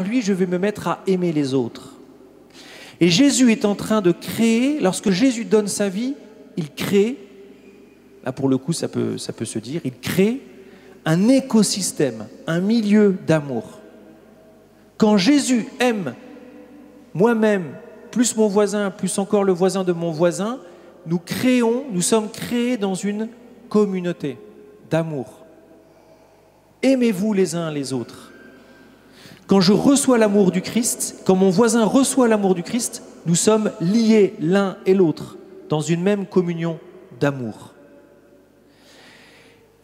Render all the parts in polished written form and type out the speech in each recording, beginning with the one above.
lui, je vais me mettre à aimer les autres. Et Jésus est en train de créer, lorsque Jésus donne sa vie, il crée, là pour le coup ça peut se dire, il crée un écosystème, un milieu d'amour. Quand Jésus aime moi-même, plus mon voisin, plus encore le voisin de mon voisin, nous sommes créés dans une communauté d'amour. Aimez-vous les uns les autres. Quand je reçois l'amour du Christ, quand mon voisin reçoit l'amour du Christ, nous sommes liés l'un et l'autre dans une même communion d'amour.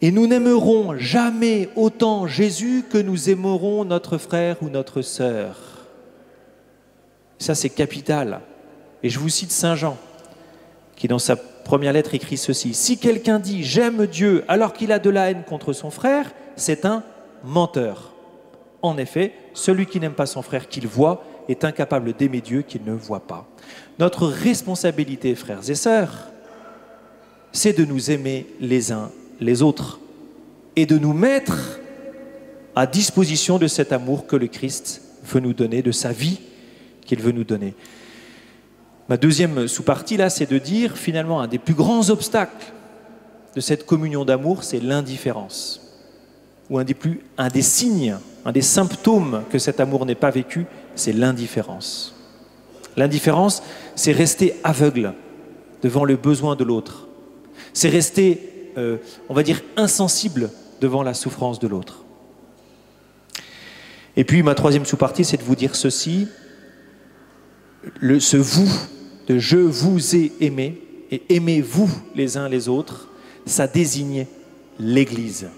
Et nous n'aimerons jamais autant Jésus que nous aimerons notre frère ou notre sœur. Ça, c'est capital. Et je vous cite Saint Jean, qui dans sa première lettre écrit ceci. « Si quelqu'un dit « J'aime Dieu » alors qu'il a de la haine contre son frère, c'est un menteur. En effet, celui qui n'aime pas son frère qu'il voit est incapable d'aimer Dieu qu'il ne voit pas. » Notre responsabilité, frères et sœurs, c'est de nous aimer les uns les autres et de nous mettre à disposition de cet amour que le Christ veut nous donner, de sa vie qu'il veut nous donner. Ma deuxième sous-partie, là, c'est de dire, finalement, un des plus grands obstacles de cette communion d'amour, c'est l'indifférence. Ou un des signes, un des symptômes que cet amour n'est pas vécu, c'est l'indifférence. L'indifférence, c'est rester aveugle devant le besoin de l'autre. C'est rester, on va dire, insensible devant la souffrance de l'autre. Et puis, ma troisième sous-partie, c'est de vous dire ceci, ce « vous » de « je vous ai aimé » et « aimez-vous les uns les autres », ça désigne l'Église.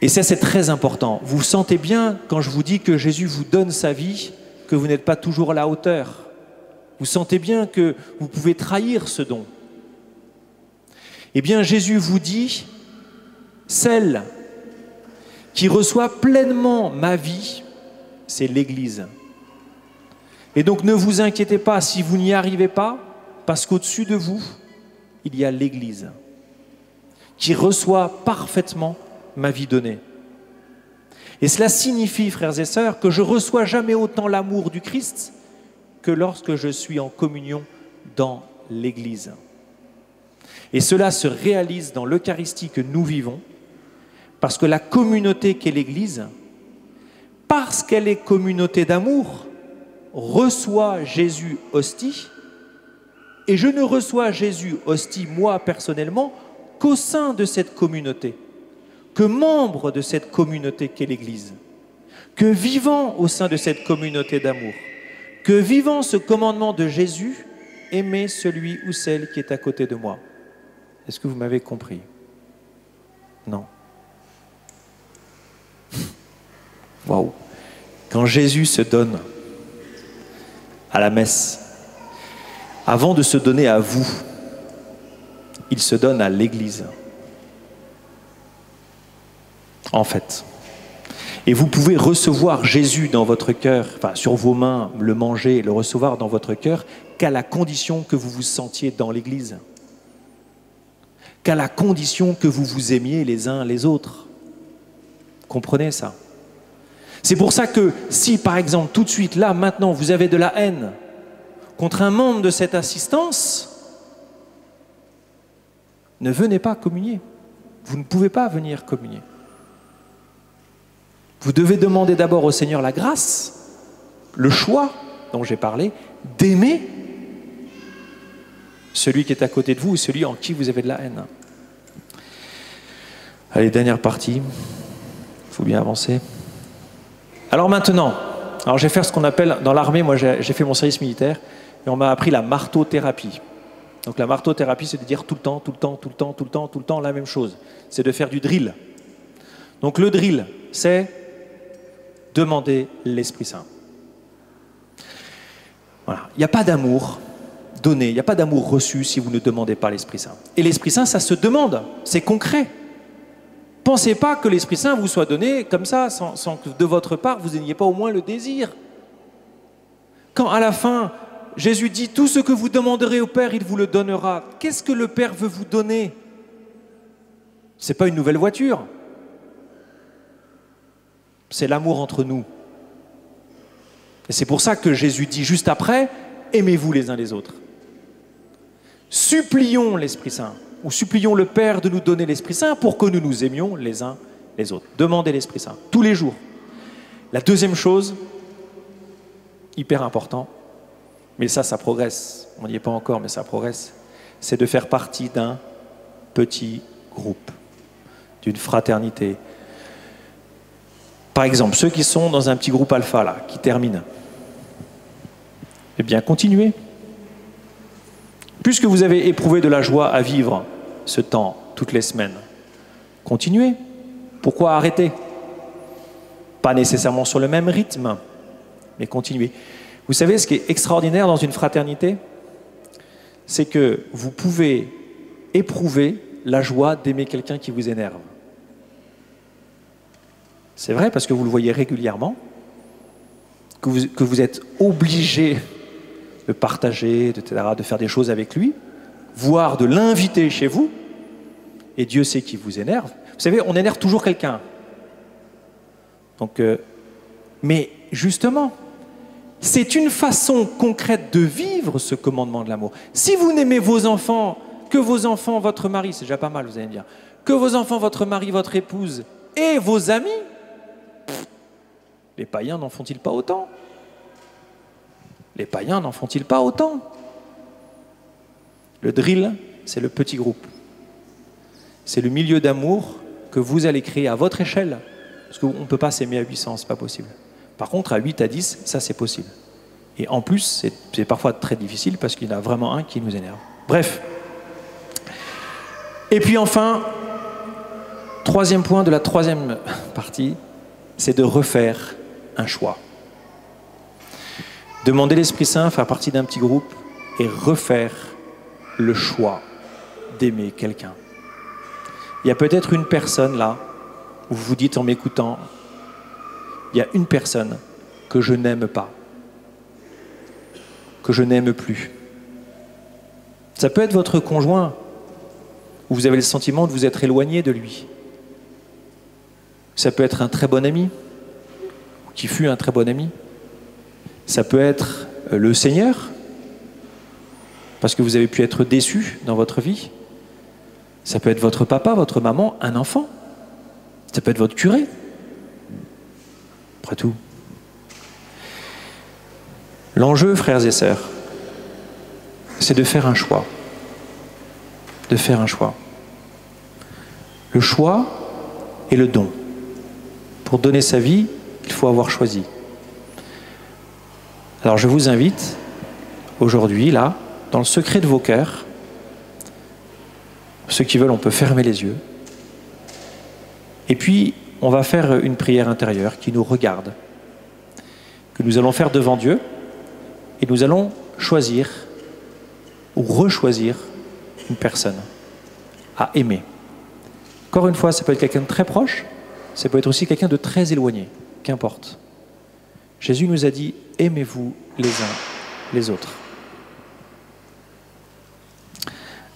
Et ça, c'est très important. Vous sentez bien, quand je vous dis que Jésus vous donne sa vie, que vous n'êtes pas toujours à la hauteur. Vous sentez bien que vous pouvez trahir ce don. Eh bien, Jésus vous dit, celle qui reçoit pleinement ma vie, c'est l'Église. Et donc, ne vous inquiétez pas si vous n'y arrivez pas, parce qu'au-dessus de vous, il y a l'Église qui reçoit parfaitement ma vie donnée. Et cela signifie, frères et sœurs, que je ne reçois jamais autant l'amour du Christ que lorsque je suis en communion dans l'Église. Et cela se réalise dans l'Eucharistie que nous vivons, parce que la communauté qu'est l'Église, parce qu'elle est communauté d'amour, reçoit Jésus hostie, et je ne reçois Jésus hostie, moi personnellement, qu'au sein de cette communauté, que membre de cette communauté qu'est l'Église, que vivant au sein de cette communauté d'amour, que vivant ce commandement de Jésus, aimer celui ou celle qui est à côté de moi. Est-ce que vous m'avez compris? Non. Waouh! Quand Jésus se donne à la messe, avant de se donner à vous, il se donne à l'Église. En fait. Et vous pouvez recevoir Jésus dans votre cœur, enfin sur vos mains, le manger, le recevoir dans votre cœur, qu'à la condition que vous vous sentiez dans l'Église. Qu'à la condition que vous vous aimiez les uns les autres. Comprenez ça? C'est pour ça que si, par exemple, tout de suite, là, maintenant, vous avez de la haine contre un membre de cette assistance, ne venez pas communier. Vous ne pouvez pas venir communier. Vous devez demander d'abord au Seigneur la grâce, le choix dont j'ai parlé, d'aimer celui qui est à côté de vous ou celui en qui vous avez de la haine. Allez, dernière partie. Il faut bien avancer. Alors maintenant, je vais faire ce qu'on appelle, dans l'armée, moi j'ai fait mon service militaire, et on m'a appris la marteau-thérapie. Donc la marteau-thérapie, c'est de dire tout le temps, tout le temps, tout le temps, tout le temps, tout le temps la même chose. C'est de faire du drill. Donc le drill, c'est demander l'Esprit Saint. Voilà. Il n'y a pas d'amour donné, il n'y a pas d'amour reçu si vous ne demandez pas l'Esprit Saint. Et l'Esprit Saint, ça se demande, c'est concret. Pensez pas que l'Esprit Saint vous soit donné comme ça, sans que de votre part, vous n'ayez pas au moins le désir. Quand à la fin, Jésus dit « Tout ce que vous demanderez au Père, il vous le donnera », qu'est-ce que le Père veut vous donner? Ce n'est pas une nouvelle voiture. C'est l'amour entre nous. Et c'est pour ça que Jésus dit juste après, aimez-vous les uns les autres. Supplions l'Esprit Saint, ou supplions le Père de nous donner l'Esprit Saint pour que nous nous aimions les uns les autres. Demandez l'Esprit Saint, tous les jours. La deuxième chose, hyper important, mais ça progresse, on n'y est pas encore, mais ça progresse, c'est de faire partie d'un petit groupe, d'une fraternité. Par exemple, ceux qui sont dans un petit groupe alpha, là, qui terminent, eh bien, continuez. Puisque vous avez éprouvé de la joie à vivre ce temps toutes les semaines, continuez. Pourquoi arrêter? Pas nécessairement sur le même rythme, mais continuez. Vous savez, ce qui est extraordinaire dans une fraternité, c'est que vous pouvez éprouver la joie d'aimer quelqu'un qui vous énerve. C'est vrai parce que vous le voyez régulièrement, que vous êtes obligé de partager, etc., de faire des choses avec lui, voire de l'inviter chez vous, et Dieu sait qu'il vous énerve. Vous savez, on énerve toujours quelqu'un. Donc, mais justement, c'est une façon concrète de vivre ce commandement de l'amour. Si vous n'aimez vos enfants, que vos enfants, votre mari, c'est déjà pas mal, vous allez me dire, que vos enfants, votre mari, votre épouse et vos amis, les païens n'en font-ils pas autant? Les païens n'en font-ils pas autant? Le drill, c'est le petit groupe. C'est le milieu d'amour que vous allez créer à votre échelle. Parce qu'on ne peut pas s'aimer à 800, c'est pas possible. Par contre, à 8, à 10, ça c'est possible. Et en plus, c'est parfois très difficile parce qu'il y en a vraiment un qui nous énerve. Bref. Et puis enfin, troisième point de la troisième partie, c'est de refaire un choix. Demander l'Esprit Saint, faire partie d'un petit groupe et refaire le choix d'aimer quelqu'un. Il y a peut-être une personne là, où vous vous dites en m'écoutant, il y a une personne que je n'aime pas, que je n'aime plus. Ça peut être votre conjoint, où vous avez le sentiment de vous être éloigné de lui. Ça peut être un très bon ami, qui fut un très bon ami. Ça peut être le Seigneur, parce que vous avez pu être déçu dans votre vie. Ça peut être votre papa, votre maman, un enfant. Ça peut être votre curé. Après tout. L'enjeu, frères et sœurs, c'est de faire un choix. De faire un choix. Le choix est le don. Pour donner sa vie, il faut avoir choisi. Alors je vous invite, aujourd'hui, là, dans le secret de vos cœurs, ceux qui veulent, on peut fermer les yeux. Et puis, on va faire une prière intérieure qui nous regarde, que nous allons faire devant Dieu, et nous allons choisir ou rechoisir une personne à aimer. Encore une fois, ça peut être quelqu'un de très proche, ça peut être aussi quelqu'un de très éloigné, qu'importe. Jésus nous a dit, aimez-vous les uns les autres.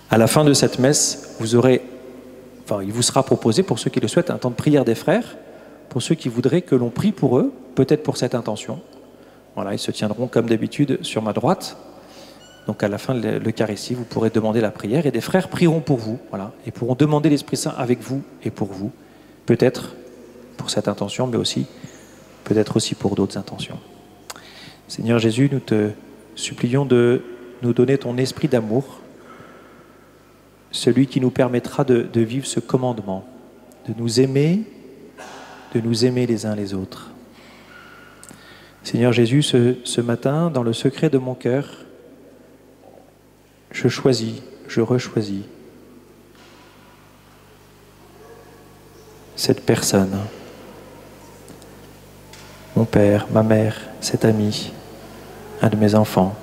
À la fin de cette messe, il vous sera proposé, pour ceux qui le souhaitent, un temps de prière des frères, pour ceux qui voudraient que l'on prie pour eux, peut-être pour cette intention. Voilà, ils se tiendront comme d'habitude sur ma droite. Donc à la fin de l'Eucharistie, vous pourrez demander la prière et des frères prieront pour vous, voilà, et pourront demander l'Esprit Saint avec vous et pour vous. Peut-être pour cette intention, mais aussi, peut-être aussi pour d'autres intentions. Seigneur Jésus, nous te supplions de nous donner ton esprit d'amour, celui qui nous permettra de vivre ce commandement, de nous aimer les uns les autres. Seigneur Jésus, ce matin, dans le secret de mon cœur, je choisis, je rechoisis cette personne, mon père, ma mère, cet ami, un de mes enfants,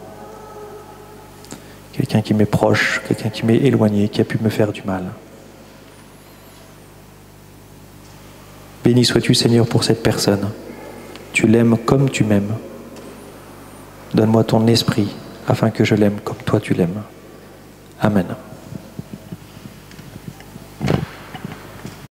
quelqu'un qui m'est proche, quelqu'un qui m'est éloigné, qui a pu me faire du mal. Béni sois-tu, Seigneur, pour cette personne. Tu l'aimes comme tu m'aimes. Donne-moi ton esprit, afin que je l'aime comme toi tu l'aimes. Amen.